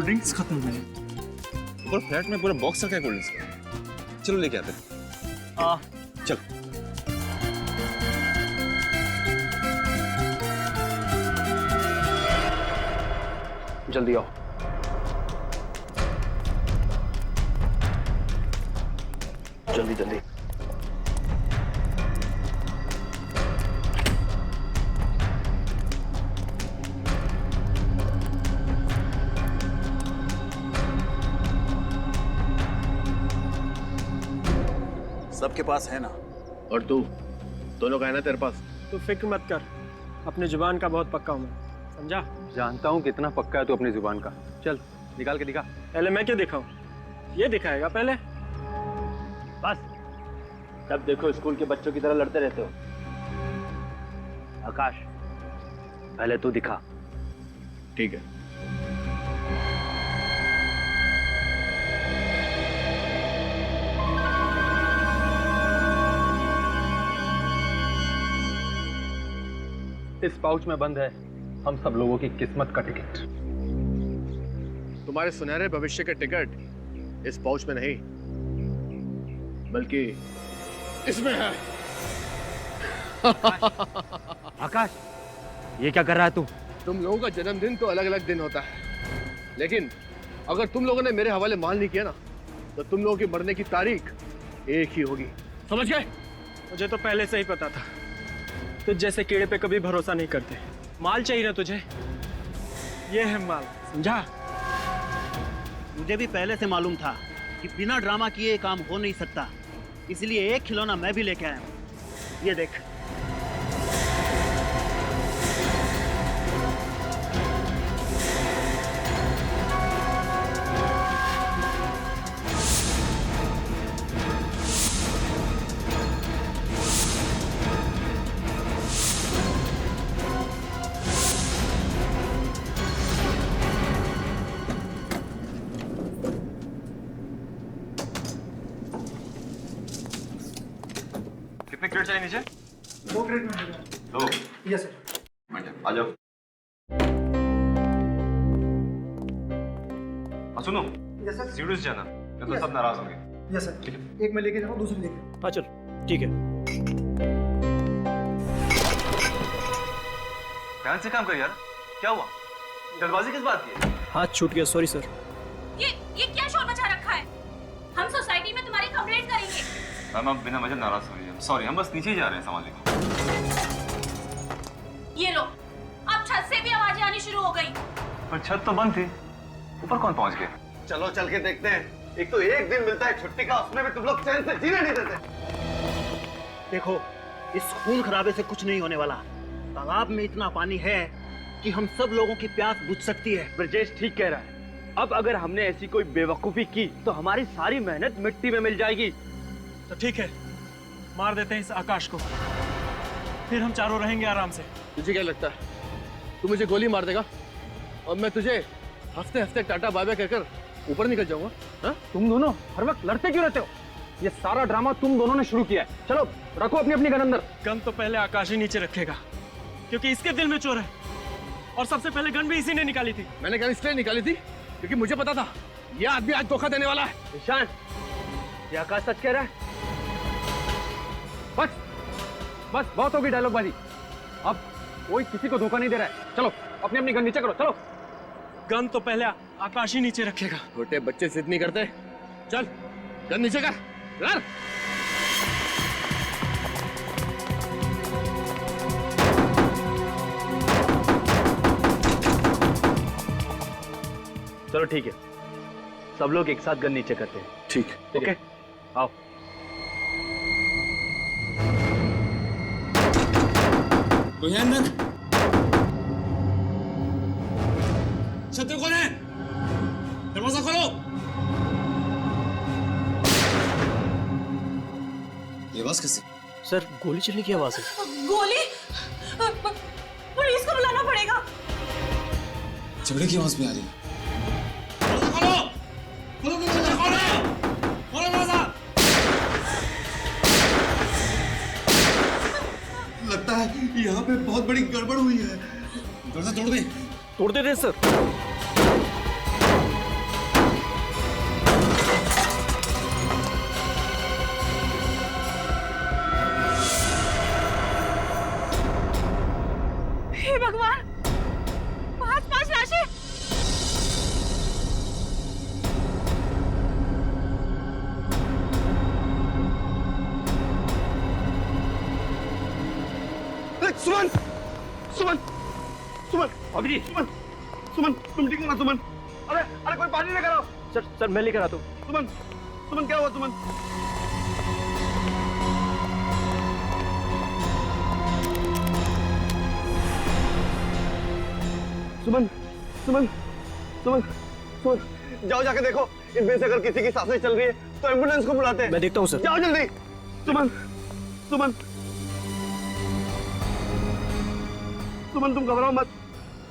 Drinks खत्म हुई। और फ्लैट में पूरा बॉक्स रखा है कोल्ड ड्रिंक्स का। चलो लेके आते हैं। चल। जल्दी आओ। जल्दी जल्दी। सबके पास है ना। और तू दोनों का है ना तेरे पास? तू फिक्र मत कर, अपनी जुबान का बहुत पक्का हूँ मैं, समझा? जानता हूँ कितना पक्का है तू अपनी जुबान का। चल निकाल के दिखा। पहले मैं क्या दिखाऊं? ये दिखाएगा पहले। बस तब देखो स्कूल के बच्चों की तरह लड़ते रहते हो। आकाश पहले तू दिखा। ठीक है। इस पाउच में बंद है हम सब लोगों की किस्मत का टिकट। तुम्हारे सुनहरे भविष्य के टिकट इस पाउच में नहीं बल्कि इसमें है। आकाश ये क्या कर रहा है तू? तुम लोगों का जन्मदिन तो अलग अलग दिन होता है, लेकिन अगर तुम लोगों ने मेरे हवाले माल नहीं किया ना तो तुम लोगों की मरने की तारीख एक ही होगी, समझ गए? मुझे तो पहले से ही पता था, तुझ जैसे कीड़े पे कभी भरोसा नहीं करते। माल चाहिए ना तुझे, ये है माल, समझा? मुझे भी पहले से मालूम था कि बिना ड्रामा किए काम हो नहीं सकता, इसलिए एक खिलौना मैं भी लेके आया हूँ। ये देख। कितने क्रेट चाहिए नीचे? 2 क्रेट में हो 2। Yes sir. आ जाओ। सुनो, यस सर। सीरियस जाना, नहीं तो सब नाराज होंगे। Yes sir. एक मैं लेके जाऊँ, दूसरी लेके। हाँ चल ठीक है। ध्यान से काम कर यार। क्या हुआ? जल्दबाजी किस बात की? हाथ छूट गया, सॉरी सर। ये क्या शोर मचा रखा है? हम सोसाइटी में तुम्हारी कंप्लेंट करेंगे। मैम आप बिना वजह नाराज हो रही है। सॉरी, हम बस नीचे ही जा रहे हैं सामान ये लो, अब छत से भी आवाजें आनी शुरू हो गई। पर छत तो बंद थी, ऊपर कौन पहुंच गया? चलो चल के देखते हैं। एक तो एक दिन मिलता है छुट्टी का, उसमें भी तुम लोग चैन से जीने नहीं देते। देखो इस खून खराबे से कुछ नहीं होने वाला। तालाब में इतना पानी है कि हम सब लोगों की प्यास बुझ सकती है। ब्रजेश ठीक कह रहा है। अब अगर हमने ऐसी कोई बेवकूफी की तो हमारी सारी मेहनत मिट्टी में मिल जाएगी। तो ठीक है, मार देते हैं इस आकाश को, फिर हम चारों रहेंगे आराम से। तुझे क्या लगता है तू मुझे गोली मार देगा और मैं तुझे हफ्ते हफ्ते टाटा बाय बाय कहकर ऊपर निकल जाऊंगा? हाँ? तुम दोनों हर वक्त लड़ते क्यों रहते हो? ये सारा ड्रामा तुम दोनों ने शुरू किया है। चलो रखो अपनी अपनी गन अंदर। गन तो पहले आकाश ही नीचे रखेगा, क्योंकि इसके दिल में चोर है, और सबसे पहले गन भी इसी ने निकाली थी। मैंने गन इसलिए निकाली थी क्योंकि मुझे पता था ये आदमी आज धोखा देने वाला है। ईशान, ये आकाश सच कह रहा है। बस बस बहुत होगी डायलॉगबाजी। अब कोई किसी को धोखा नहीं दे रहा है। चलो अपनी अपनी गन नीचे करो। चलो। गन तो पहले आकाश ही नीचे रखेगा। छोटे बच्चे जिद नहीं करते। चल गन नीचे कर। लड़। चलो ठीक है, सब लोग एक साथ गन नीचे करते हैं। ठीक ओके आओ। शत्रु कौन है? दरवाजा खोलो। ये आवाज कैसे? सर गोली चलने की आवाज है। गोली? पुलिस को बुलाना पड़ेगा। झगड़े की आवाज भी आ रही है। लगता है यहाँ पे बहुत बड़ी गड़बड़ हुई है। दरवाजा तोड़ दे। तोड़ दे रहे सर। भगवान, 5 लाशें। सुमन, सुमन, सुमन, अभी सुमन, सुमन, तुम ठीक हो ना सुमन? अरे अरे कोई पानी लेकर आओ। सर मैं लेकर आता हूँ। सुमन, सुमन क्या हुआ सुमन? सुमन, सुमन, सुमन, सुमन, जाओ जाके देखो इनमें से अगर किसी की सांसें चल रही है तो एम्बुलेंस को बुलाते हैं। मैं देखता हूँ सर। जाओ जल्दी। सुमन, सुमन, सुमन तुम घबराओ मत,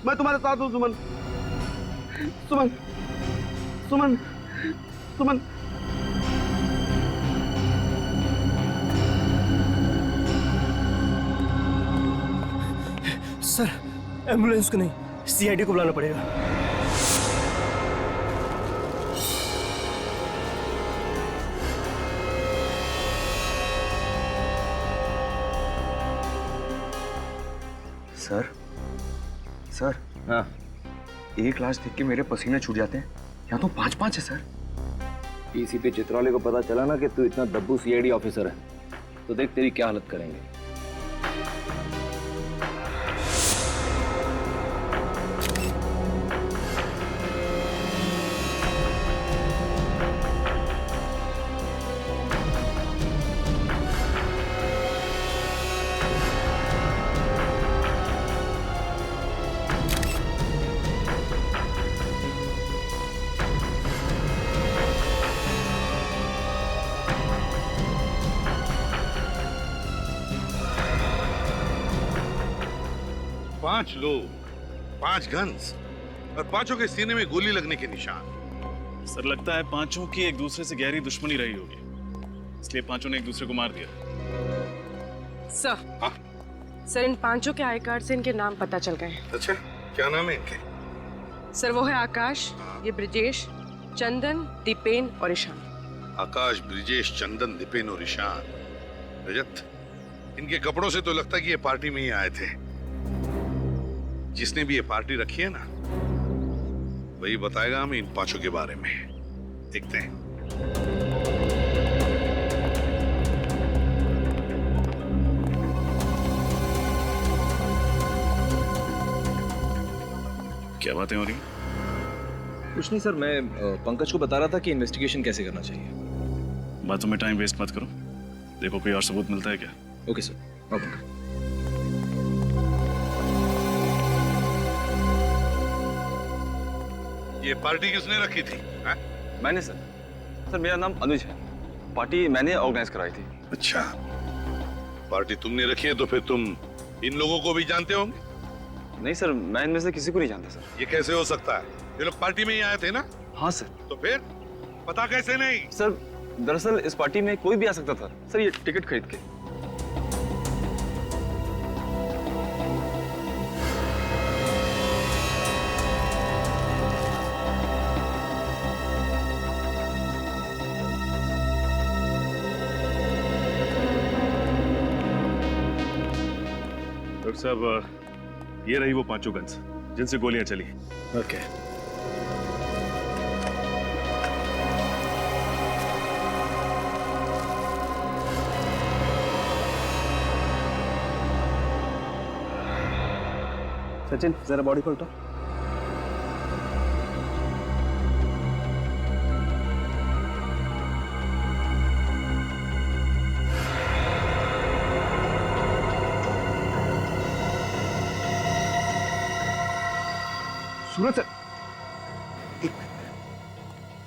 मैं तुम्हारे साथ हूँ सुमन। सुमन, सुमन, सुमन। सर एम्बुलेंस को नहीं, सीआईडी को बुलाना पड़ेगा। Sir, sir. हाँ। एक लाश देख के मेरे पसीने छूट जाते हैं, यहाँ तो 5-5 है सर। डीसीपी चित्राले को पता चला ना कि तू इतना दब्बू सीआईडी ऑफिसर है, तो देख तेरी क्या हालत करेंगे। पांच लोग, 5 गन्स और पांचों के सीने में गोली लगने के निशान। सर लगता है पांचों की एक दूसरे से गहरी दुश्मनी रही होगी, इसलिए पांचों ने एक दूसरे को मार दिया। सर, सर इन 5 के आई कार्ड से इनके नाम पता चल गए। अच्छा, क्या नाम है इनके? सर वो है आकाश, ये ब्रिजेश, चंदन, दीपेन और ईशान। आकाश, ब्रिजेश, चंदन, दीपेन और ईशान। रजत, इनके कपड़ों से तो लगता है कि ये पार्टी में ही आए थे। जिसने भी ये पार्टी रखी है ना, वही बताएगा हमें इन 5 के बारे में। देखते हैं। क्या बातें हो रही? कुछ नहीं सर, मैं पंकज को बता रहा था कि इन्वेस्टिगेशन कैसे करना चाहिए। बातों में टाइम वेस्ट मत करो, देखो कोई और सबूत मिलता है क्या। ओके सर, आओ पंकज। ये पार्टी किसने रखी थी? हा? मैंने सर। सर मेरा नाम अनुज है, पार्टी मैंने ऑर्गेनाइज कराई थी। अच्छा, पार्टी तुमने रखी है तो फिर तुम इन लोगों को भी जानते होंगे? नहीं सर, मैं इनमें से किसी को नहीं जानता सर। ये कैसे हो सकता है? ये लोग पार्टी में ही आए थे ना? हाँ सर। तो फिर पता कैसे नहीं? सर दरअसल इस पार्टी में कोई भी आ सकता था सर, ये टिकट खरीद के। डॉक्टर साहब, ये रही वो 5 गन्स जिनसे गोलियां चली। ओके। सचिन जरा बॉडी को उठाओ। सूरज सर,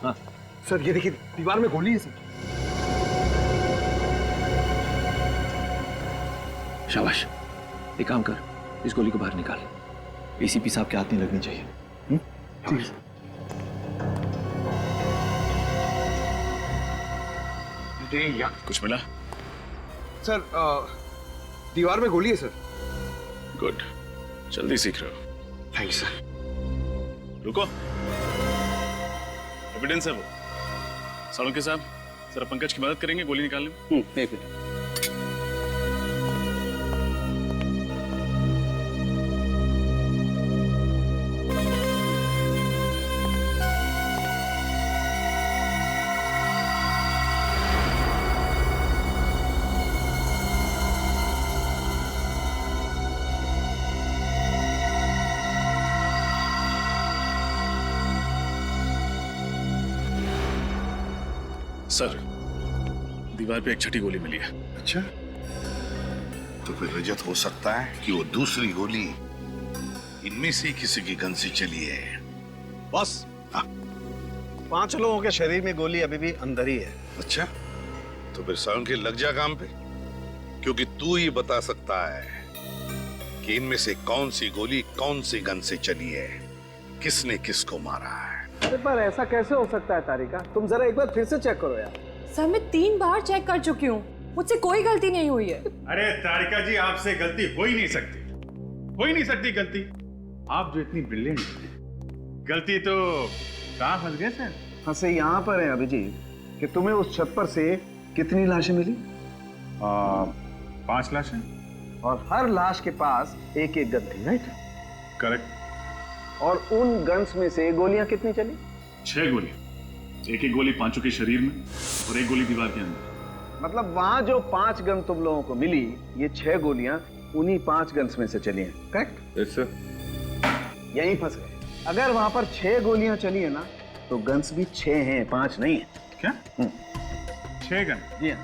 हाँ सर ये देखिए दीवार में गोली है सर। शाबाश, एक काम कर, इस गोली को बाहर निकाल। एसीपी साहब के हाथ नहीं लगनी चाहिए। ठीक है। कुछ मिला? सर दीवार में गोली है सर। गुड, जल्दी सीख रहे हो। Thank you sir. रुको, एविडेंस है वो। सालुंके साहब, जरा पंकज की मदद करेंगे गोली निकालने में? एक मिनट। सर, दीवार पे एक छठी गोली मिली है। अच्छा, तो फिर रजत हो सकता है कि वो दूसरी गोली इनमें से किसी की गन से चली है। बॉस, 5 लोगों के शरीर में गोली अभी भी अंदर ही है। अच्छा, तो फिर साउंड के लग जा काम पे, क्योंकि तू ही बता सकता है कि इनमें से कौन सी गोली कौन सी गन से चली है, किसने किसको मारा है। पर ऐसा कैसे हो सकता है तारिका? तुम जरा एक बार फिर से चेक करो यार। सर मैं 3 बार चेक कर चुकी हूँ, मुझसे कोई गलती नहीं हुई है। अरे तारिका जी, आपसे गलती हो ही नहीं सकती, हो ही नहीं सकती गलती। आप जो इतनी ब्रिलियंट हैं, गलती तो कहाँ फंस गए सर? फंसे यहाँ पर है अभिजीत कि तुम्हें उस छत पर से कितनी लाशें मिली? 5 लाशें। और हर लाश के पास एक एक गन थी, राइट? करेक्ट। और उन गन्स में से गोलियां कितनी चली? 6 गोली, एक एक गोली पांचों के शरीर में और एक गोली दीवार के अंदर। मतलब वहां जो 5 गन तुम लोगों को मिली, ये 6 गोलियां उन्हीं 5 गन्स में से चली हैं, करेक्ट? Yes sir. यहीं फंस गए। अगर वहां पर 6 गोलियां चली है ना, तो गन्स भी 6 हैं, 5 नहीं है। क्या? 6 गन? जी हाँ।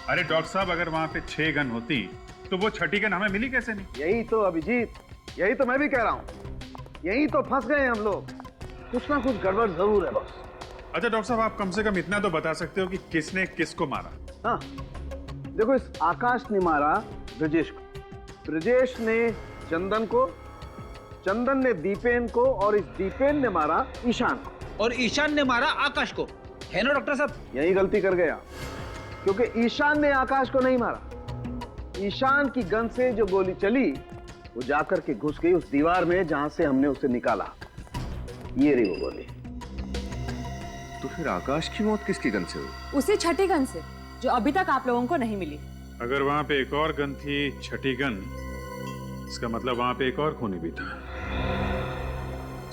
अरे डॉक्टर साहब, अगर वहां पे 6 गन होती तो वो छठी गन हमें मिली कैसे नहीं? यही तो अभिजीत, यही तो मैं भी कह रहा हूँ, यही तो फंस गए हम लोग। कुछ ना कुछ गड़बड़ जरूर है बॉस। अच्छा डॉक्टर साहब, आप कम से कम इतना तो बता सकते हो कि किसने किसको मारा? हाँ, देखो, इस आकाश ने मारा ब्रजेश को, ब्रजेश ने चंदन को, चंदन ने दीपेन को, और इस दीपेन ने मारा ईशान को, और ईशान ने मारा आकाश को, है ना डॉक्टर साहब? यही गलती कर गया, क्योंकि ईशान ने आकाश को नहीं मारा। ईशान की गन से जो गोली चली वो जाकर के घुस गई उस दीवार में जहां से हमने उसे निकाला। ये रही वो गोली। तो फिर आकाश की मौत किसकी गन से हुई? उसी छठी गन से, जो अभी तक आप लोगों को नहीं मिली। अगर वहां पे एक और गन थी, छठी गन, इसका मतलब वहां पे एक और खूनी भी था।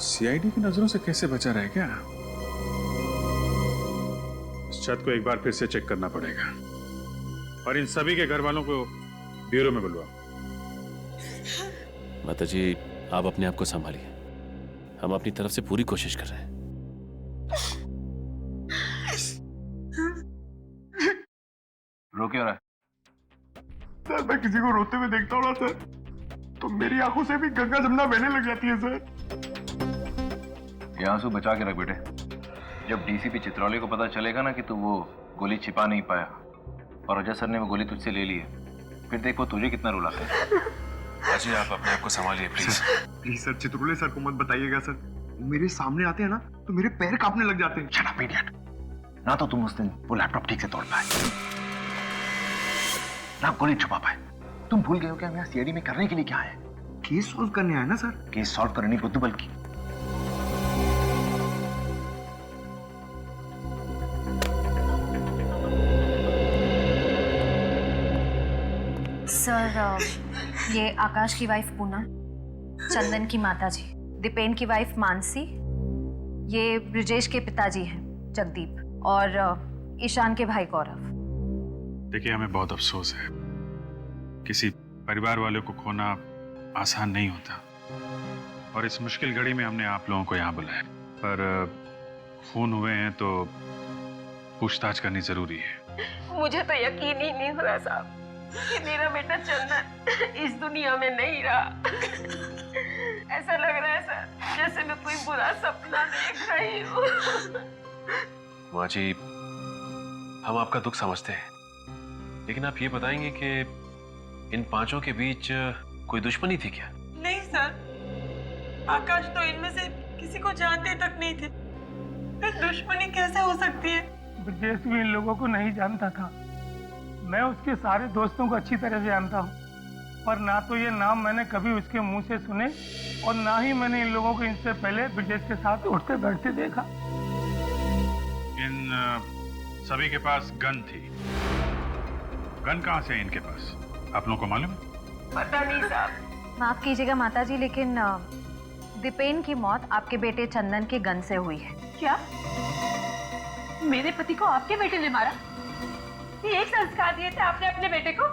सीआईडी की नजरों से कैसे बचा रहे क्या? इस छत को एक बार फिर से चेक करना पड़ेगा, और इन सभी के घर वालों को ब्यूरो में बुलवाओ। माता जी, आप अपने आप को संभालिए, हम अपनी तरफ से पूरी कोशिश कर रहे हैं। रो क्यों रहा है? सर, मैं किसी को रोते हुए देखता हूँ ना सर, तो मेरी आंखों से भी गंगा जमुना बहने लग जाती है सर। ये आंसू बचा के रख बेटे। जब डीसीपी चित्रालय को पता चलेगा ना कि तू वो गोली छिपा नहीं पाया और रजत सर ने वो गोली तुझसे ले ली है, फिर देख वो तुझे कितना रुलाता है। अजी, आप अपने आप को संभालिए please. Please sir, Chitrole sir को मत बताइएगा सर। मेरे सामने आते हैं ना तो मेरे पैर कांपने लग जाते हैं। Shut up idiot. ना तो तुम उस दिन वो लैपटॉप ठीक से तोड़ पाए, ना गोली छुपा पाए। तुम भूल गए हो कि हम यहाँ सीआईडी में करने के लिए क्या है? केस सॉल्व करने आए ना सर। केस सॉल्व करने नहीं बुद्धू बल्कि। सर, ये आकाश की वाइफ पूनम, चंदन की माताजी, दीपेन की वाइफ मानसी, ये ब्रजेश के पिताजी हैं जगदीप, और ईशान के भाई गौरव। देखिए, हमें बहुत अफसोस है, किसी परिवार वाले को खोना आसान नहीं होता, और इस मुश्किल घड़ी में हमने आप लोगों को यहाँ बुलाया। पर खून हुए हैं तो पूछताछ करनी जरूरी है। मुझे तो यकीन ही नहीं हो रहा साहब कि मेरा बेटा चंदन इस दुनिया में नहीं रहा। ऐसा लग रहा है सर जैसे मैं कोई बुरा सपना देख रही हूँ। माँ जी, हम आपका दुख समझते हैं, लेकिन आप ये बताएंगे कि इन 5 के बीच कोई दुश्मनी थी क्या? नहीं सर, आकाश तो इनमें से किसी को जानते तक नहीं थे, फिर दुश्मनी कैसे हो सकती है? ब्रजेश भी इन लोगों को नहीं जानता था। मैं उसके सारे दोस्तों को अच्छी तरह से जानता हूँ, पर ना तो ये नाम मैंने कभी उसके मुंह से सुने, और ना ही मैंने इन लोगों को इनसे पहले ब्रजेश के साथ उठते बैठते देखा। इन सभी के पास गन थी। गन कहाँ से है इनके पास, आप लोगों को मालूम है? पता नहीं साहब। माफ कीजिएगा माताजी, लेकिन दीपेन की मौत आपके बेटे चंदन के गन से हुई है। क्या? मेरे पति को आपके बेटे ने मारा? ये एक संस्कार दिए थे आपने अपने बेटे को?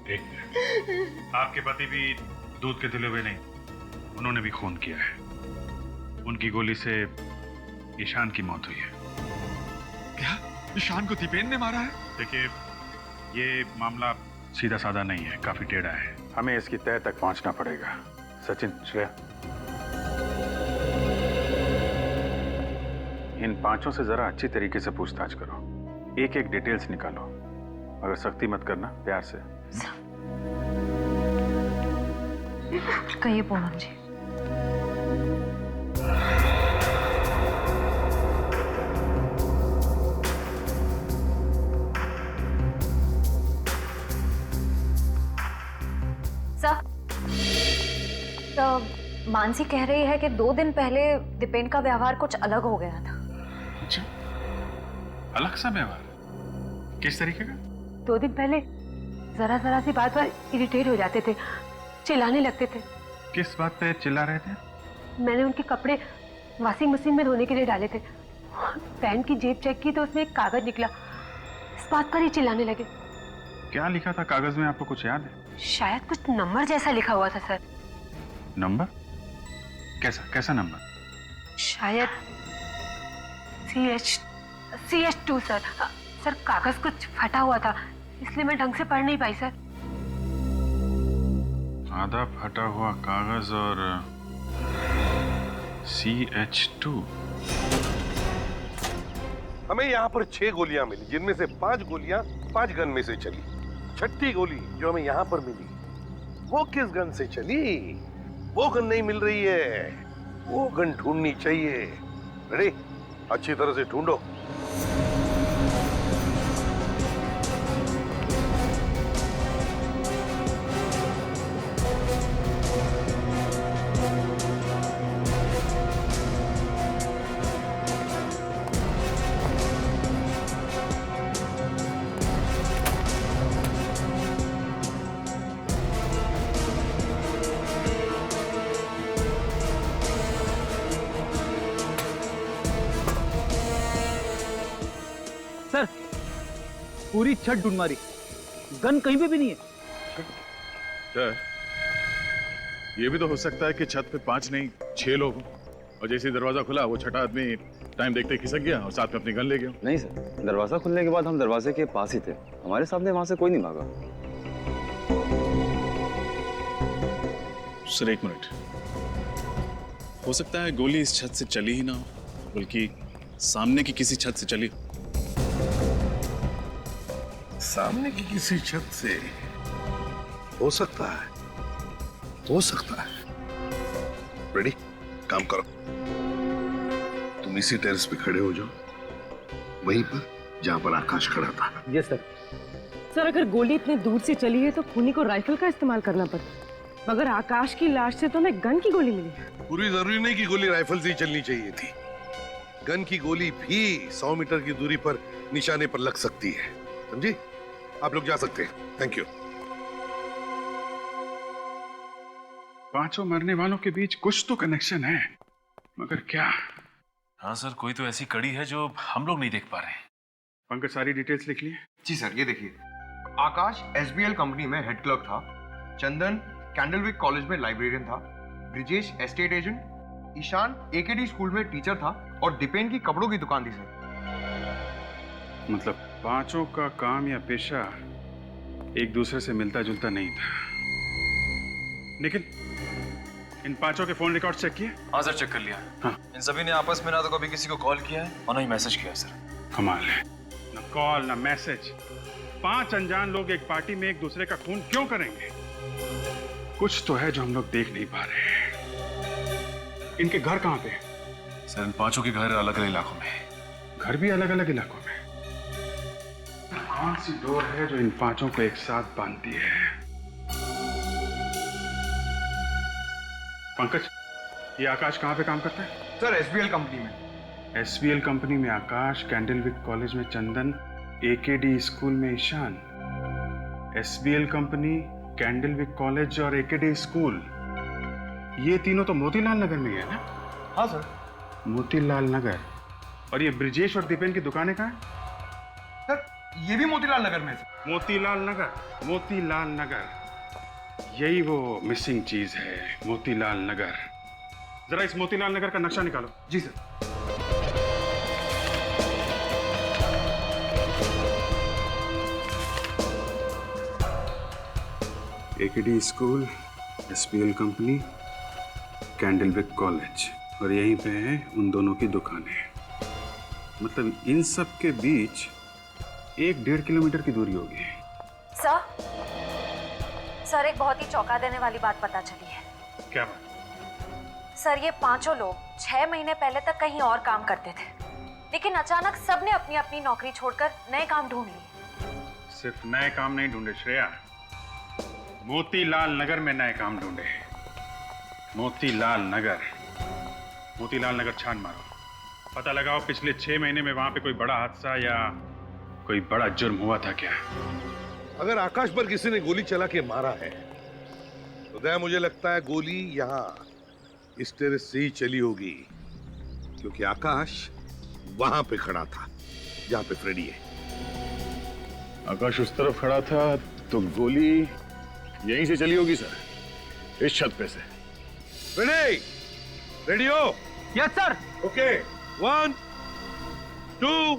एक आपके पति भी दूध के तिले हुए नहीं, उन्होंने भी खून किया है। उनकी गोली से ईशान की मौत हुई है। क्या? ईशान को दीपेन ने मारा है? देखिए, ये मामला सीधा साधा नहीं है, काफी टेढ़ा है। हमें इसकी तह तक पहुंचना पड़ेगा। सचिन, श्रेया, इन पांचों से जरा अच्छी तरीके से पूछताछ करो, एक एक डिटेल्स निकालो, मगर सख्ती मत करना, प्यार से। कहिए पूनम जी। तो मानसी कह रही है कि 2 दिन पहले दीपेन का व्यवहार कुछ अलग हो गया था। अच्छा, अलग सा व्यवहार? किस तरीके का? 2 दिन पहले जरा जरा सी बात पर इरिटेट हो जाते थे, चिल्लाने लगते थे। किस बात पे चिल्ला रहे थे? मैंने उनके कपड़े वॉशिंग मशीन में धोने के लिए डाले थे, पैंट की जेब चेक की तो उसमें एक कागज निकला, इस बात पर ही चिल्लाने लगे। क्या लिखा था कागज में, आपको कुछ याद है? शायद कुछ नंबर जैसा लिखा हुआ था सर। नंबर? कैसा नंबर? शायद CH2 सर। सर कागज कुछ फटा हुआ था, इसलिए मैं ढंग से पढ़ नहीं पाई सर। आधा फटा हुआ कागज और CH2। हमें यहाँ पर 6 गोलियां मिली, जिनमें से 5 गोलियां 5 गन में से चली। 6ठी गोली जो हमें यहाँ पर मिली, वो किस गन से चली? वो गन नहीं मिल रही है, वो गन ढूंढनी चाहिए। रेडी? अच्छी तरह से ढूंढो। सर, पूरी छत ढूंढ मारी, गन कहीं पे भी नहीं है। सर, ये भी तो हो सकता है कि छत पे 5 नहीं 6 लोग हों, और जैसे ही दरवाजा खुला वो छठा आदमी टाइम देखते खिसक गया और साथ में अपनी गन ले गया। नहीं सर, दरवाजा खुलने के बाद हम दरवाजे के पास ही थे, हमारे सामने वहां से कोई नहीं भागा। सर, 1 मिनट, हो सकता है गोली इस छत से चली ही ना हो, बल्कि सामने की किसी छत से चली। सामने की किसी छत से हो सकता है, हो सकता है। रेडी? काम करो, तुम इसी टेरेस पे खड़े हो जाओ, वहीं पर जहां पर आकाश खड़ा था। Yes sir. सर अगर गोली इतने दूर से चली है तो खूनी को राइफल का इस्तेमाल करना पड़ता, मगर आकाश की लाश से तो हमें गन की गोली मिली। पूरी जरूरी नहीं कि गोली राइफल से ही चलनी चाहिए थी, गन की गोली भी 100 मीटर की दूरी पर निशाने पर लग सकती है, समझी? आप लोग जा सकते हैं, थैंक यू। पांचों मरने वालों के बीच कुछ तो कनेक्शन है, मगर क्या? हाँ सर, कोई तो ऐसी कड़ी है जो हम लोग नहीं देख पा रहे। पंकज, सारी डिटेल्स लिख लिए? जी सर, ये देखिए, आकाश SBL कंपनी में हेड क्लर्क था, चंदन कैंडलविक कॉलेज में लाइब्रेरियन था, Brijesh estate agent, Ishan AKD school में टीचर था और दीपेन की कपड़ों की दुकान थी सर। मतलब पांचों का काम या पेशा एक दूसरे से मिलता जुलता नहीं था। निखिल, इन पांचों के फोन रिकॉर्ड चेक किए? हाँ सर, चेक कर लिया। हाँ। इन सभी ने आपस में ना तो कभी किसी को कॉल किया है और ना ही मैसेज किया सर। कमाल है, ना कॉल ना मैसेज। 5 अनजान लोग एक पार्टी में एक दूसरे का खून क्यों करेंगे? कुछ तो है जो हम लोग देख नहीं पा रहे हैं। इनके घर कहाँ पे? सर, इन पांचों के घर अलग अलग इलाकों में। घर भी अलग अलग इलाकों में? कौन सी डोर है जो इन पांचों को एक साथ बांधती है? पंकज, ये आकाश कहाँ पे काम करता है? सर, SBL कंपनी में। SBL कंपनी में आकाश, कैंडलविक कॉलेज में चंदन, AKD स्कूल में Ishan. SBL company, Candlewick college और AKD स्कूल, ये तीनों तो मोतीलाल नगर में है ना? हाँ सर। मोतीलाल नगर। और ये ब्रिजेश और दीपेन की दुकानें कहाँ हैं? सर, ये भी मोतीलाल नगर में। मोतीलाल नगर, मोतीलाल नगर, यही वो मिसिंग चीज है, मोतीलाल नगर। जरा इस मोतीलाल नगर का नक्शा निकालो। जी sir. AKD school, SPL company, Candlewick college, और यहीं पे है उन दोनों की दुकानें। मतलब इन सब के बीच 1-1.5 किलोमीटर की दूरी होगी। सर एक बहुत ही चौंका देने वाली बात पता चली है। क्या बात? सर ये पांचों लोग 6 महीने पहले तक कहीं और काम करते थे, लेकिन अचानक सबने अपनी अपनी नौकरी छोड़कर नए काम ढूंढ लिए। सिर्फ नए काम नहीं ढूंढे श्रेया, मोतीलाल नगर में नए काम ढूंढे। मोतीलाल नगर छान मारो, पता लगाओ पिछले 6 महीने में वहां पे कोई बड़ा हादसा या कोई बड़ा जुर्म हुआ था क्या। अगर आकाश पर किसी ने गोली चला के मारा है तो दया मुझे लगता है गोली यहाँ इस टेरेस से ही चली होगी, क्योंकि आकाश वहां पे खड़ा था जहां पे फ्रेडी है। आकाश उस तरफ खड़ा था तो गोली यहीं से चली होगी सर, इस छत पे से। फ्रेडी, रेडी हो? Yes sir. Okay, 1 2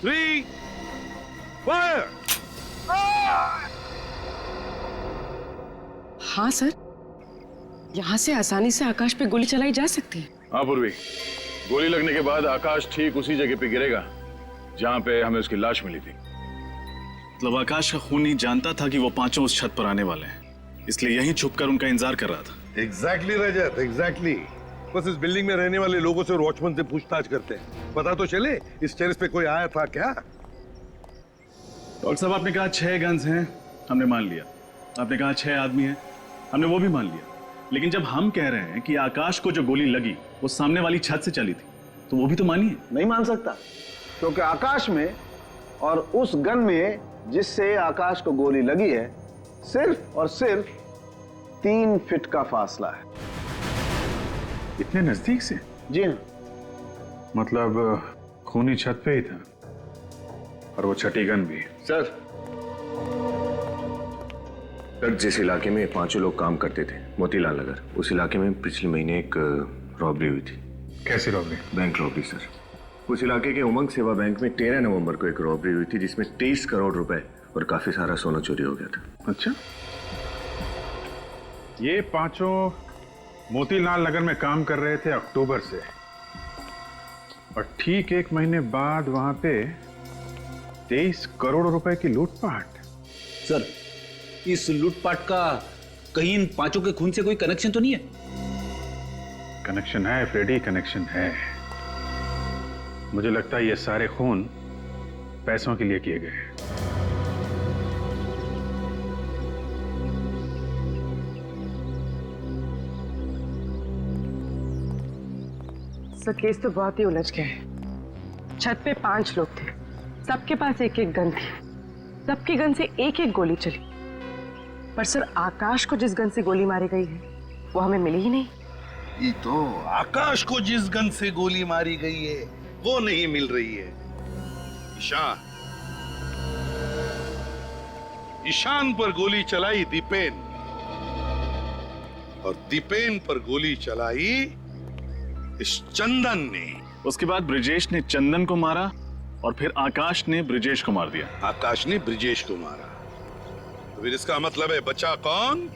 3 fire. हाँ सर, यहाँ से आसानी से आकाश पे गोली चलाई जा सकती है। हाँ पूर्वी, गोली लगने के बाद आकाश ठीक उसी जगह पे गिरेगा जहां पे हमें उसकी लाश मिली थी। मतलब आकाश का खूनी जानता था कि वो पांचों उस छत पर आने वाले हैं, इसलिए यहीं छुपकर उनका इंतजार कर रहा था। एग्जैक्टली रजत, एग्जैक्टली। बस इस बिल्डिंग में रहने वाले लोगों से और वॉचमैन से पूछताछ करते हैं, पता तो चले इस टेरेस पे कोई आया था क्या। डॉक्टर साहब आपने कहा 6 गन्स हैं, हमने मान लिया। आपने कहा 6 आदमी हैं, हमने वो भी मान लिया। लेकिन जब हम कह रहे हैं कि आकाश को जो गोली लगी वो सामने वाली छत से चली थी, तो वो भी तो मानिए। नहीं मान सकता, क्योंकि आकाश में और उस गन में जिससे आकाश को गोली लगी है सिर्फ और सिर्फ 3 फीट का फासला है। इतने नजदीक से? जी हाँ। मतलब खूनी छत पे ही था और वो छठी गन भी। सर जिस इलाके में 5 लोग काम करते थे, मोतीलाल नगर, उस इलाके में पिछले महीने एक रॉबरी हुई थी। कैसी रॉबरी? Bank robbery sir. उस इलाके के उमंग सेवा बैंक में 13 नवंबर को एक रॉबरी हुई थी जिसमें 23 करोड़ रुपए और काफी सारा सोना चोरी हो गया था। अच्छा, ये पांचों मोतीलाल नगर में काम कर रहे थे अक्टूबर से, और ठीक 1 महीने बाद वहां पे 23 करोड़ रुपए की लूटपाट। सर इस लूटपाट का कहीं इन 5 के खून से कोई कनेक्शन तो नहीं है? कनेक्शन है फ्रेडी, कनेक्शन है। मुझे लगता है ये सारे खून पैसों के लिए किए गए हैं। सर केस तो बहुत ही उलझ गया है। छत पे 5 लोग थे, सबके पास 1-1 गन थी, सबकी गन से 1-1 गोली चली। पर सर आकाश को जिस गन से गोली मारी गई है वो हमें मिली ही नहीं। ये तो आकाश को जिस गन से गोली मारी गई है वो नहीं मिल रही है। ईशान पर गोली चलाई दीपेन, और दीपेन पर गोली चलाई इस चंदन ने। उसके बाद ब्रिजेश ने चंदन को मारा और फिर आकाश ने ब्रिजेश को मार दिया। आकाश ने ब्रिजेश को मारा, तो फिर इसका मतलब है बचा कौन?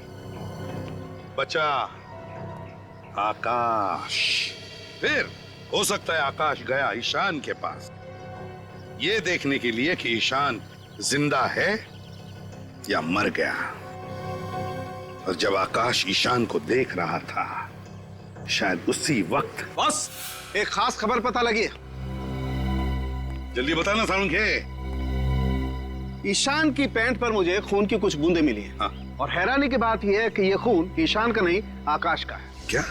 बचा आकाश। फिर हो सकता है आकाश गया ईशान के पास ये देखने के लिए कि ईशान जिंदा है या मर गया। और जब आकाश ईशान को देख रहा था, शायद उसी वक्त। बस एक खास खबर पता लगी है। जल्दी बताना सालुंखे। ईशान की पैंट पर मुझे खून की कुछ बूंदें मिली हैं। हाँ। और हैरानी की बात यह है कि यह खून ईशान का नहीं, आकाश का है। क्या?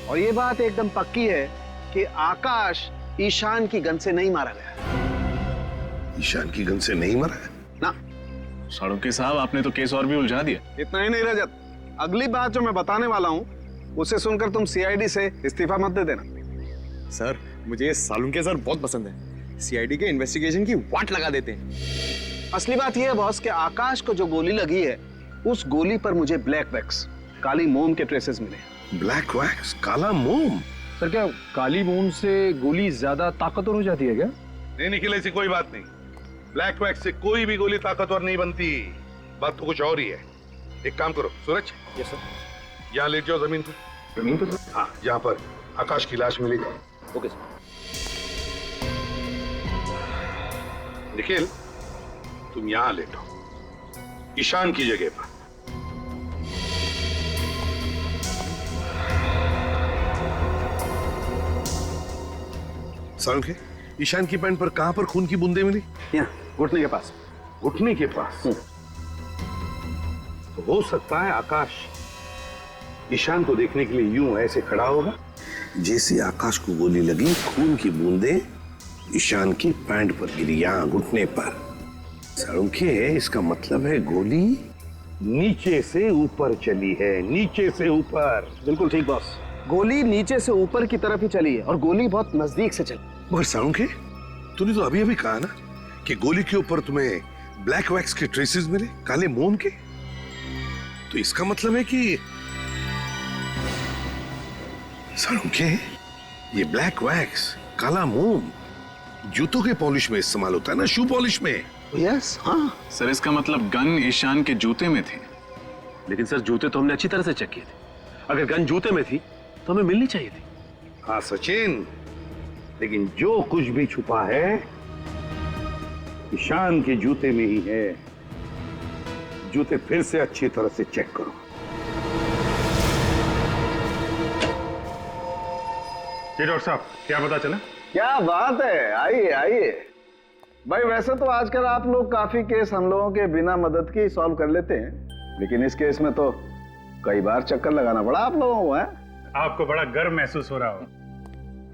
और ये बात एकदम पक्की है कि आकाश ईशान की गन से नहीं मारा गया। ईशान की गन से नहीं मरा है? ना। सालुंखे साहब आपने तो केस और भी उलझा दिया। इतना ही नहीं रजत, अगली बात जो मैं बताने वाला हूँ उसे सुनकर तुम सीआईडी से इस्तीफा मत दे देना। सर मुझे सालुंखे सर बहुत पसंद है, सीआईडी के इन्वेस्टिगेशन की वाट लगा देते हैं। असली बात यह है बॉस कि आकाश को जो गोली लगी है उस गोली पर मुझे ब्लैक वैक्स, काली मोम के ट्रेसेस मिले। ब्लैक वैक्स, काला मोम? सर क्या काली मोम से गोली ज्यादा ताकतवर हो जाती है क्या? नहीं निखिल, ऐसी कोई बात नहीं। ब्लैक वैक्स से कोई भी गोली ताकतवर नहीं बनती। बात तो कुछ और ही है। एक काम करो सूरज। Yes sir. यहाँ लेट जाओ जमीन पर। जमीन पर? हाँ, जहाँ पर आकाश की लाश मिली जाए। Okay sir. निखिल, तुम यहाँ लेटो, ईशान की जगह पर। सालुंखे, ईशान की पैंट पर कहां पर खून की बूंदें मिली? यहाँ घुटने के पास। घुटने के पास? तो हो सकता है आकाश ईशान को देखने के लिए यूं ऐसे खड़ा होगा जैसे आकाश को गोली लगी, खून की बूंदें ईशान की पैंट पर गिरी, यहां घुटने पर। सालुंखे, इसका मतलब है गोली नीचे से ऊपर चली है, नीचे से ऊपर। बिल्कुल ठीक बॉस, गोली नीचे से ऊपर की तरफ ही चली है और गोली बहुत नजदीक से चली। मगर सालुंखे, तूने तो अभी अभी कहा ना कि गोली के ऊपर तुम्हें ब्लैक वैक्स के ट्रेसेस मिले, काले मोम के। तो इसका मतलब है कि सालुंखे, ये ब्लैक वैक्स, काला मोम जूतों के पॉलिश में इस्तेमाल होता है ना, शू पॉलिश में। यस, हाँ सर, इसका मतलब गन ईशान के जूते में थी। लेकिन सर जूते तो हमने अच्छी तरह से चेक किए थे। अगर गन जूते में थी तो हमें मिलनी चाहिए थी। हाँ सचिन, लेकिन जो कुछ भी छुपा है ईशान के जूते में ही है। जूते फिर से अच्छी तरह से चेक करो। जी डॉक्टर साहब, क्या पता चला? क्या बात है, आइए आइए। भाई वैसे तो आजकल आप लोग काफी केस हम लोगों के बिना मदद के सॉल्व कर लेते हैं, लेकिन इस केस में तो कई बार चक्कर लगाना पड़ा आप लोगों को। है आपको बड़ा गर्व महसूस हो रहा हो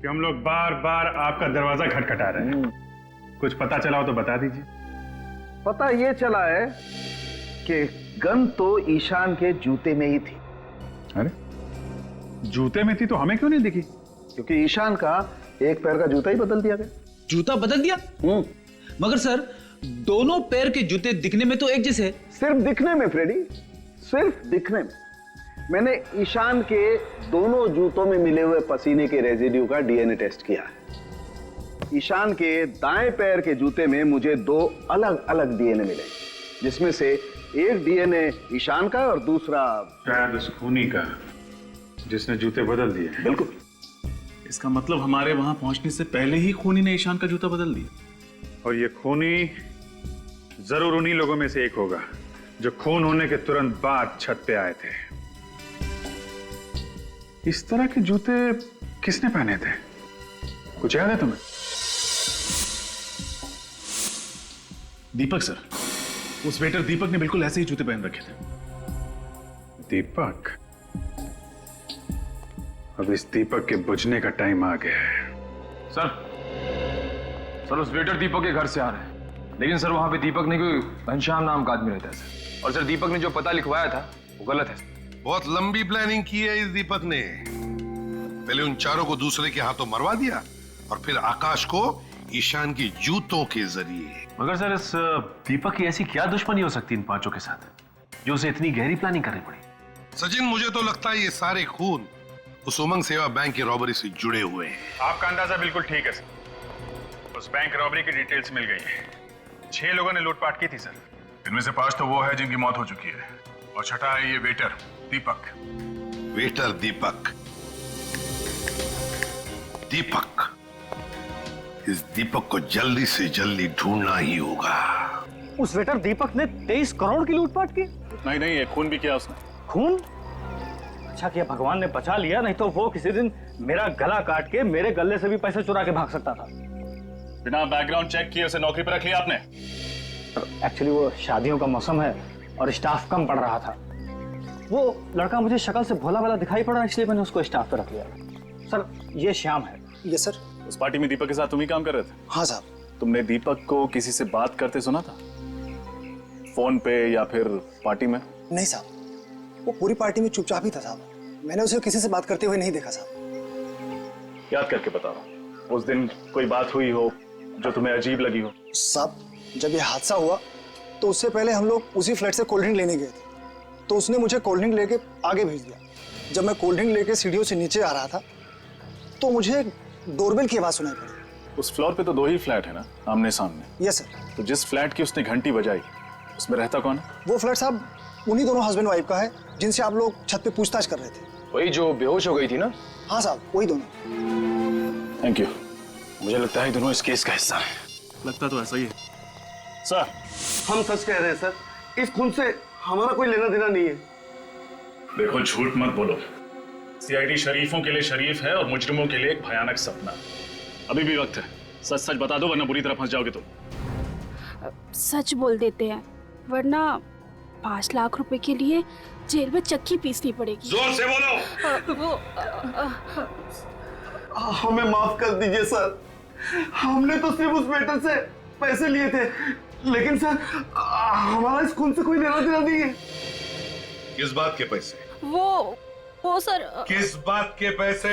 कि हम लोग बार बार आपका दरवाजा खटखटा रहे हैं। कुछ पता चला हो तो बता दीजिए। पता ये चला है कि गन तो ईशान के जूते में ही थी। अरे जूते में थी तो हमें क्यों नहीं दिखी? क्योंकि ईशान का एक पैर का जूता ही बदल दिया गया। जूता बदल दिया? मगर सर दोनों पैर के जूते दिखने में तो एक जैसे है। सिर्फ दिखने में फ्रेडी, सिर्फ दिखने में। मैंने ईशान के दोनों जूतों में मिले हुए पसीने के रेजिड्यू का डीएनए टेस्ट किया है। ईशान के दाएं पैर के जूते में मुझे 2 अलग अलग डीएनए मिले, जिसमें से एक डीएनए ईशान का और दूसरा शायद उस खूनी का जिसने जूते बदल दिए। बिल्कुल। इसका मतलब हमारे वहां पहुंचने से पहले ही खूनी ने ईशान का जूता बदल दिया। और ये खूनी जरूर उन्हीं लोगों में से एक होगा जो खून होने के तुरंत बाद छत पे आए थे। इस तरह के जूते किसने पहने थे? कुछ याद है तुम्हें? दीपक सर, उस वेटर दीपक ने बिल्कुल ऐसे ही जूते पहन रखे थे। दीपक? अब इस दीपक के बुझने का टाइम आ गया है। सर उस वेटर दीपक के घर से आ रहे हैं, लेकिन सर वहां पे दीपक नहीं, कोई घनश्याम नाम का आदमी रहता है सर। और सर दीपक ने जो पता लिखवाया था वो गलत है। बहुत लंबी प्लानिंग की है इस दीपक ने। पहले उन चारों को दूसरे के हाथों मरवा दिया और फिर आकाश को ईशान की जूतों के जरिए। मगर सर इस दीपक की ऐसी क्या दुश्मनी हो सकती इन पांचों के साथ जो उसे इतनी गहरी प्लानिंग करनी पड़ी? सचिन, मुझे तो लगता है ये सारे खून उस उमंग सेवा बैंक की रॉबरी से जुड़े हुए हैं। आपका अंदाजा बिल्कुल ठीक है सर। उस बैंक रॉबरी की डिटेल्स मिल गई है। 6 लोगों ने लूटपाट की थी सर। इनमें से 5 तो वो है जिनकी मौत हो चुकी है, और छठा है ये वेटर दीपक। वेटर दीपक? दीपक, इस दीपक को जल्दी से जल्दी ढूंढना ही होगा। उस वेटर दीपक ने 23 करोड़ की लूटपाट की? नहीं नहीं, ये खून भी किया उसने। खून? अच्छा किया भगवान ने बचा लिया, नहीं तो वो किसी दिन मेरा गला काट के मेरे गले से भी पैसे चुरा के भाग सकता था। बिना बैकग्राउंड चेक किए उसे नौकरी पर रख लिया आपने? एक्चुअली वो शादियों का मौसम है और स्टाफ कम पड़ रहा था। वो लड़का मुझे शक्ल से भोला भाला दिखाई पड़ा, इसलिए मैंने उसको स्टाफ पे रख लिया। सर ये श्याम है। Yes sir. उस पार्टी में दीपक के साथ तुम ही काम कर रहे थे? हाँ साहब। तुमने दीपक को किसी से बात करते सुना था, फोन पे या फिर पार्टी में? नहीं साहब, वो पूरी पार्टी में चुपचाप ही था साहब। मैंने उसे किसी से बात करते हुए नहीं देखा साहब। याद करके बताओ, उस दिन कोई बात हुई हो जो तुम्हें अजीब लगी हो? साहब जब ये हादसा हुआ तो उससे पहले हम लोग उसी फ्लैट से कोल्ड ड्रिंक लेने गए थे, तो उसने मुझे कोल्ड ड्रिंक लेके आगे भेज दिया। जब मैं कोल्ड ड्रिंक लेके सीढ़ियों से नीचे आ रहा था तो मुझे डोरबेल की आवाज सुनाई पड़ी। उस फ्लोर पे तो 2 ही फ्लैट है ना आमने सामने? Yes sir. तो जिस फ्लैट की उसने घंटी बजाई उसमें रहता कौन है? वो फ्लैट साहब उन्हीं दोनों हस्बैंड वाइफ का है जिनसे आप लोग छत पे पूछताछ कर रहे थे। वही जो बेहोश हो गई थी ना? हाँ साहब, वही दोनों। Thank you. मुझे लगता है दोनों इस केस का हिस्सा है। लगता तो ऐसा ही है। सर, हम सच कह रहे हैं सर, इस खून से हमारा कोई लेना देना नहीं है। देखो, झूठ मत बोलो। सीआईडी शरीफों के लिए शरीफ है और मुजरिमों के लिए एक भयानक सपना। अभी भी वक्त है, सच सच बता दो वरना बुरी तरह फंस जाओगे तुम। सच बोल देते हैं, वरना 5 लाख रुपए के लिए जेल में चक्की पीसनी पड़ेगी। जोर से बोलो। हमें माफ कर दीजिए सर, हमने तो सिर्फ उस वेटर से पैसे लिए थे, लेकिन सर हमारा इस खून से कोई लेना देना नहीं है। किस बात के पैसे? वो सर, किस बात के पैसे?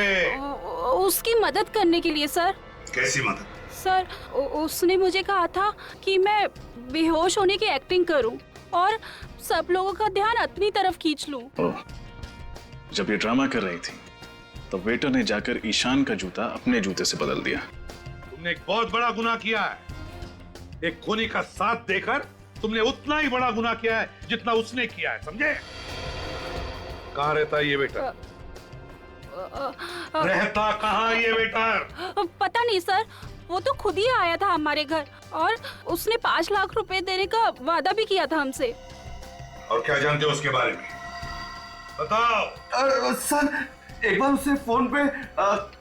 उसकी मदद करने के लिए सर। कैसी मदद? सर, उसने मुझे कहा था कि मैं बेहोश होने की एक्टिंग करूं और सब लोगों का ध्यान अपनी तरफ खींच लूं। जब ये ड्रामा कर रही थी तो वेटर ने जाकर ईशान का जूता अपने जूते से बदल दिया। तुमने एक बहुत बड़ा गुनाह किया है। एक खूनी का साथ देकर तुमने उतना ही बड़ा गुनाह किया है जितना उसने किया है, समझे? कहाँ रहता है ये वेटर? रहता कहाँ ये वेटर? पता नहीं सर, वो तो खुद ही आया था हमारे घर और उसने 5 लाख रुपए देने का वादा भी किया था हमसे। और क्या जानते हो उसके बारे में? बताओ। सर, एक बार उससे फोन पे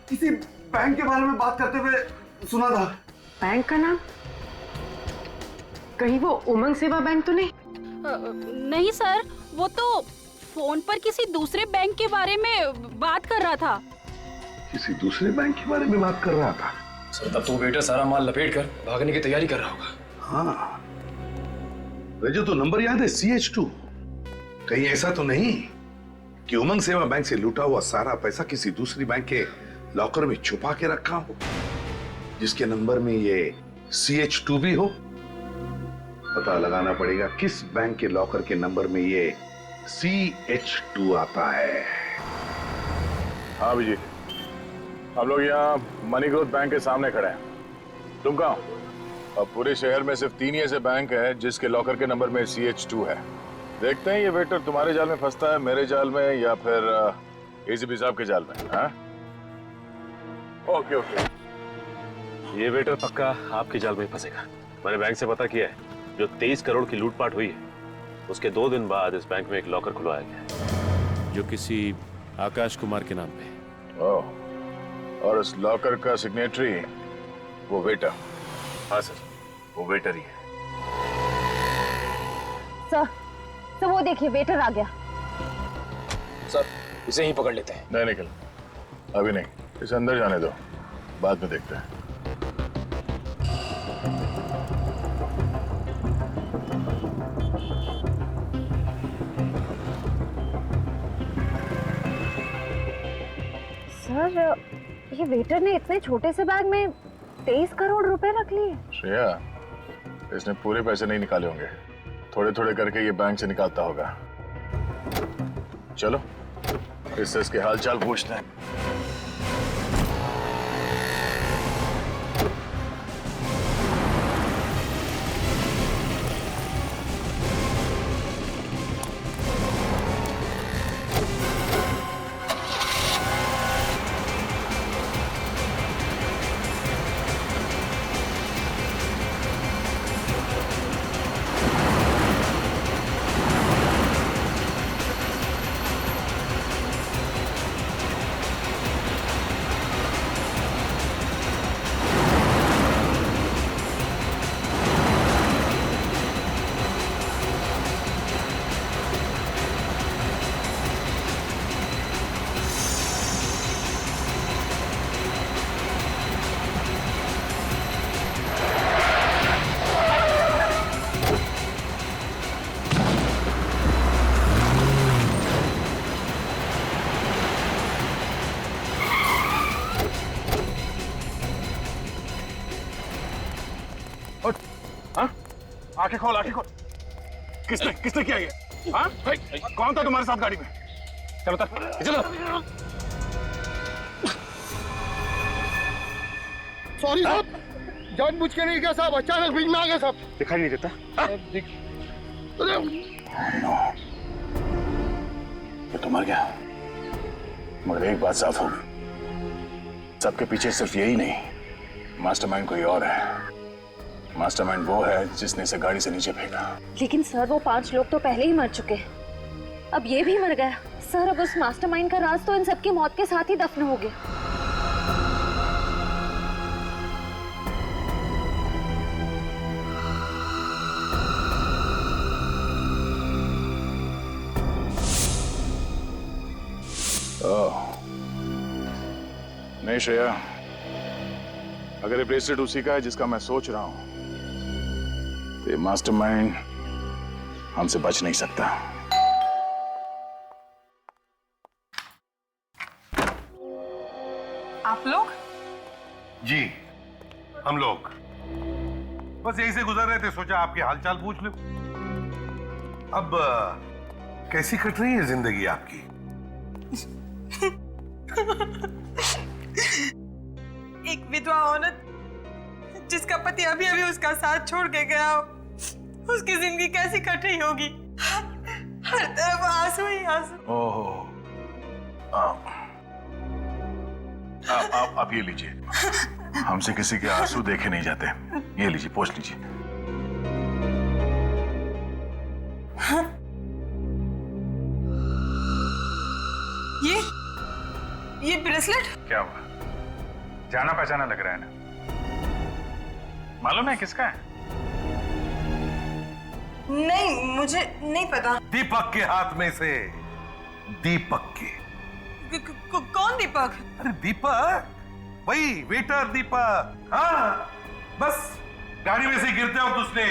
किसी बैंक के बारे में बात करते हुए सुना था। बैंक का नाम? कहीं वो उमंग सेवा बैंक तो नहीं? नहीं सर, वो तो फोन पर किसी दूसरे बैंक के बारे में बात कर रहा था। किसी दूसरे बैंक के बारे में बात कर रहा था? सर, तब तो बेटा सारा माल लपेट कर भागने की तैयारी कर रहा होगा। हाँ, मुझे तो नंबर याद है, CH2। कहीं ऐसा तो नहीं कि उमंग सेवा बैंक से लूटा हुआ सारा पैसा किसी दूसरी बैंक के लॉकर में छुपा के रखा हो, जिसके नंबर में ये CH2 भी हो? पता लगाना पड़ेगा किस बैंक के लॉकर के नंबर में ये CH2 आता है। हाँ अभिजीत, हम लोग यहाँ मनी ग्रोथ बैंक के सामने खड़े हैं। तुम कहाँ हो? अब पूरे शहर में सिर्फ 3 ही ऐसे बैंक है जिसके लॉकर के नंबर में CH2 है। देखते हैं ये वेटर तुम्हारे जाल में फंसता है, मेरे जाल में, या फिर ACP साहब के जाल में। हाँ, ओके। ये वेटर पक्का आपके जाल में फंसेगा। मैंने बैंक से पता किया है, जो 23 करोड़ की लूटपाट हुई है उसके 2 दिन बाद इस बैंक में एक लॉकर खुलवाया गया है, जो किसी आकाश कुमार के नाम पे। ओह, और उस लॉकर का सिग्नेटरी वो वेटर? हाँ सर, वो वेटर ही है। सर, वो देखिए वेटर आ गया। सर, इसे ही पकड़ लेते हैं। नहीं निकल, अभी नहीं, इसे अंदर जाने दो, बाद में देखते हैं। सर, ये वेटर ने इतने छोटे से बैग में 23 करोड़ रुपए रख लिए। श्रेया, इसने पूरे पैसे नहीं निकाले होंगे, थोड़े थोड़े करके ये बैंक से निकालता होगा। चलो इससे इसके हालचाल पूछते हैं। आंखें खोल, आंखें खोल। किसने किया ये? हाँ? कौन था तुम्हारे साथ गाड़ी में? चलो चलो। सॉरी साहब, जानबूझ के नहीं किया साहब, अचानक बीच में आ गया साहब। दिखाई नहीं देता? ये तो मर गया, मगर एक बात साफ होगी, सबके पीछे सिर्फ यही नहीं, मास्टरमाइंड कोई और है। मास्टरमाइंड वो है जिसने इसे गाड़ी से नीचे फेंका। लेकिन सर वो 5 लोग तो पहले ही मर चुके हैं, अब ये भी मर गया। सर अब उस मास्टरमाइंड का राज तो इन सबकी मौत के साथ ही दफन हो गया। नहीं श्रेया, अगर ये ब्रेसलेट उसी का है जिसका मैं सोच रहा हूं, तो ये मास्टरमाइंड हमसे बच नहीं सकता। आप लोग? जी, हम लोग बस यहीं से गुजर रहे थे, सोचा आपके हालचाल पूछ लो। अब कैसी कट रही है जिंदगी आपकी? एक विधवा औरत जिसका पति अभी अभी उसका साथ छोड़ के गया हो, उसकी जिंदगी कैसी कट रही होगी? हर तरफ आंसू ही आंसू। ओहो, आप ये लीजिए, हमसे किसी के आंसू देखे नहीं जाते, ये लीजिए, पोंछ लीजिए। ये ब्रेसलेट क्या हुआ? जाना पहचाना लग रहा है ना? मालूम है किसका है? नहीं, मुझे नहीं पता। दीपक के हाथ में से। दीपक के। कौन दीपक? अरे दीपक, वही वेटर दीपक। हाँ, बस गाड़ी में से गिरते वक्त उसने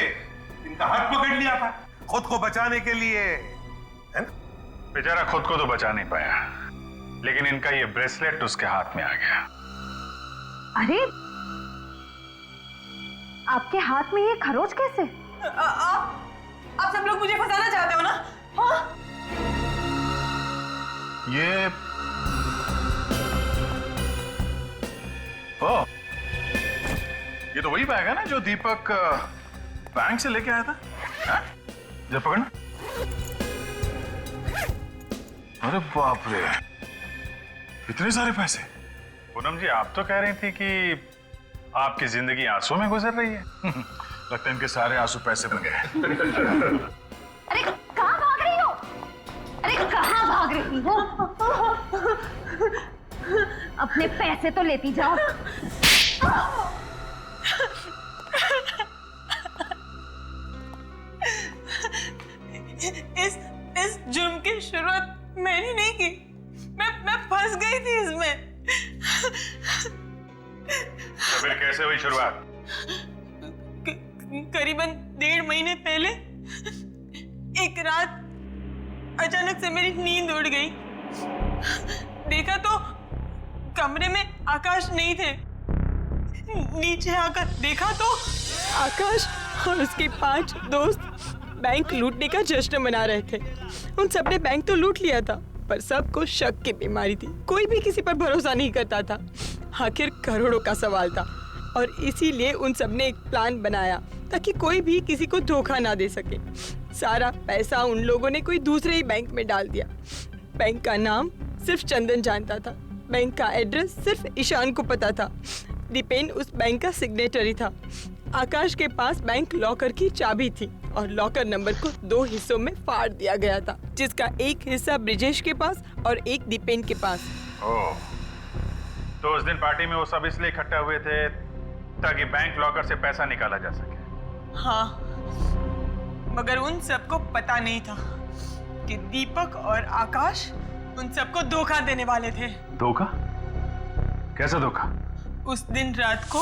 इनका हाथ पकड़ लिया था खुद को बचाने के लिए, है ना? बेचारा खुद को तो बचा नहीं पाया, लेकिन इनका ये ब्रेसलेट उसके हाथ में आ गया। अरे आपके हाथ में ये खरोच कैसे? आप सब लोग मुझे फंसाना चाहते हो ना? हाँ? ये तो वही बैग है ना जो दीपक बैंक से लेके आया था? जब पकड़ना। अरे बाप रे, इतने सारे पैसे। पूनम जी, आप तो कह रही थी कि आपकी जिंदगी आंसू में गुजर रही है। लगता है इनके सारे आंसू पैसे बन गए। अरे कहाँ भाग रही हो? अरे कहाँ भाग रही हो? अपने पैसे तो लेती जाओ। इस जुर्म की शुरुआत मैंने नहीं की, मैं फंस गई थी इसमें। तो फिर कैसे हुई शुरुआत? करीबन 1.5 महीने पहले एक रात अचानक से मेरी नींद उड़ गई। देखा तो कमरे में आकाश नहीं थे। नीचे आकर देखा तो आकाश और उसके 5 दोस्त बैंक लूटने का जश्न मना रहे थे। उन सबने बैंक तो लूट लिया था, पर सबको शक की बीमारी थी। कोई भी किसी पर भरोसा नहीं करता था। आखिर करोड़ों का सवाल था और इसीलिए उन सबने एक प्लान बनाया ताकि कोई भी किसी को धोखा ना दे सके। सारा पैसा उन लोगों ने कोई दूसरे ही बैंक में डाल दिया। बैंक का नाम सिर्फ चंदन जानता था, बैंक का एड्रेस सिर्फ ईशान को पता था। दीपेन उस बैंक का सिग्नेटरी था। आकाश के पास बैंक लॉकर की चाबी थी और लॉकर नंबर को 2 हिस्सों में फाड़ दिया गया था, जिसका एक हिस्सा ब्रिजेश के पास और एक दीपेन के पास। ओह, तो उस दिन पार्टी में वो सब इसलिए इकट्ठा हुए थे ताकि बैंक लॉकर से पैसा निकाला जा सके। हाँ, मगर उन सबको पता नहीं था कि दीपक और आकाश उन सबको धोखा देने वाले थे। धोखा? कैसा धोखा? उस दिन रात को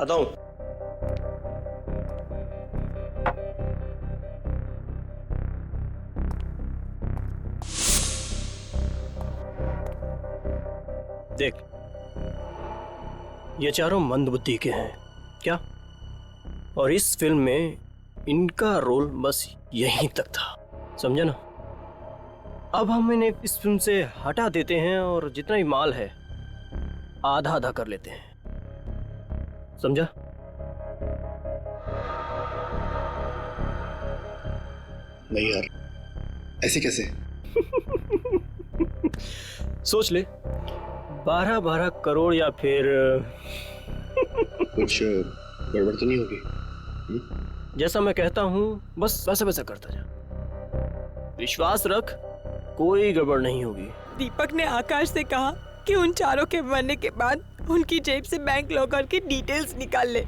आता हूं। देख, ये चारों मंदबुद्धि के हैं क्या? और इस फिल्म में इनका रोल बस यहीं तक था, समझा ना? अब हम इन्हें इस फिल्म से हटा देते हैं और जितना भी माल है आधा आधा कर लेते हैं, समझा? नहीं यार, ऐसे कैसे? सोच ले, 12-12 करोड़ या फिर कुछ गड़बड़ तो नहीं होगी? जैसा मैं कहता हूँ बस वैसा वैसा करता जा। विश्वास रख, कोई गड़बड़ नहीं होगी। दीपक ने आकाश से कहा कि उन चारों के मरने के बाद उनकी जेब से बैंक लॉकर की डिटेल्स निकाल ले,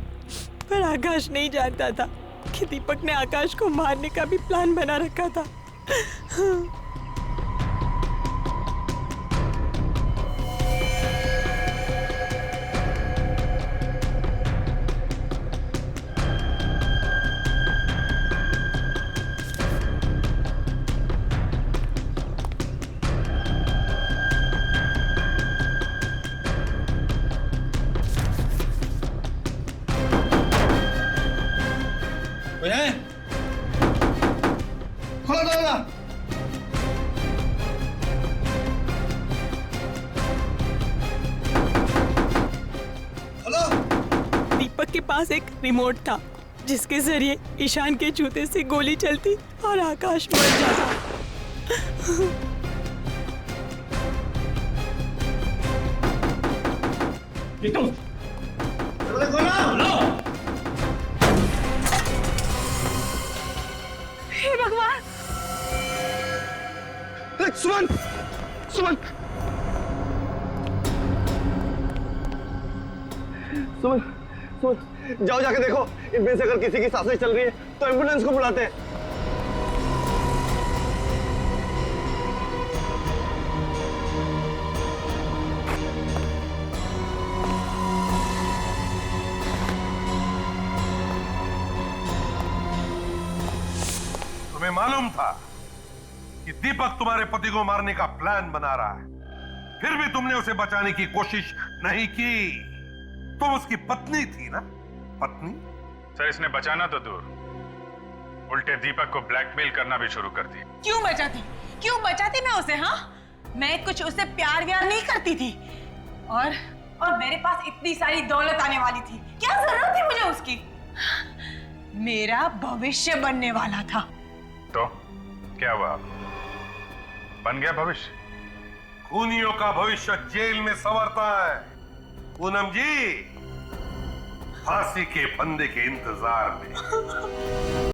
पर आकाश नहीं जानता था कि दीपक ने आकाश को मारने का भी प्लान बना रखा था। खोलो दरवाजा। दीपक के पास एक रिमोट था जिसके जरिए ईशान के जूते से गोली चलती और आकाश मर जाता। हे भगवान! सुमन! सुमन! सुमन, सुमन, जाओ जाके देखो, इनमें से अगर किसी की सांसें चल रही है तो एम्बुलेंस को बुलाते हैं। तुम्हें मालूम था कि दीपक तुम्हारे पति को मारने का प्लान बना रहा है, फिर भी तुमने उसे बचाने की कोशिश नहीं की। तुम उसकी पत्नी थी ना? पत्नी? सर, इसने बचाना तो दूर, उल्टे दीपक को ब्लैकमेल करना भी शुरू कर दिया। क्यों बचाती? क्यों बचाती मैं उसे? हाँ, मैं कुछ उससे प्यार व्यार नहीं करती थी, और मेरे पास इतनी सारी दौलत आने वाली थी। क्या जरूरत थी मुझे उसकी? मेरा भविष्य बनने वाला था। तो क्या हुआ? बन गया भविष्य? खूनियों का भविष्य जेल में संवरता है पूनम जी, फांसी के फंदे के इंतजार में।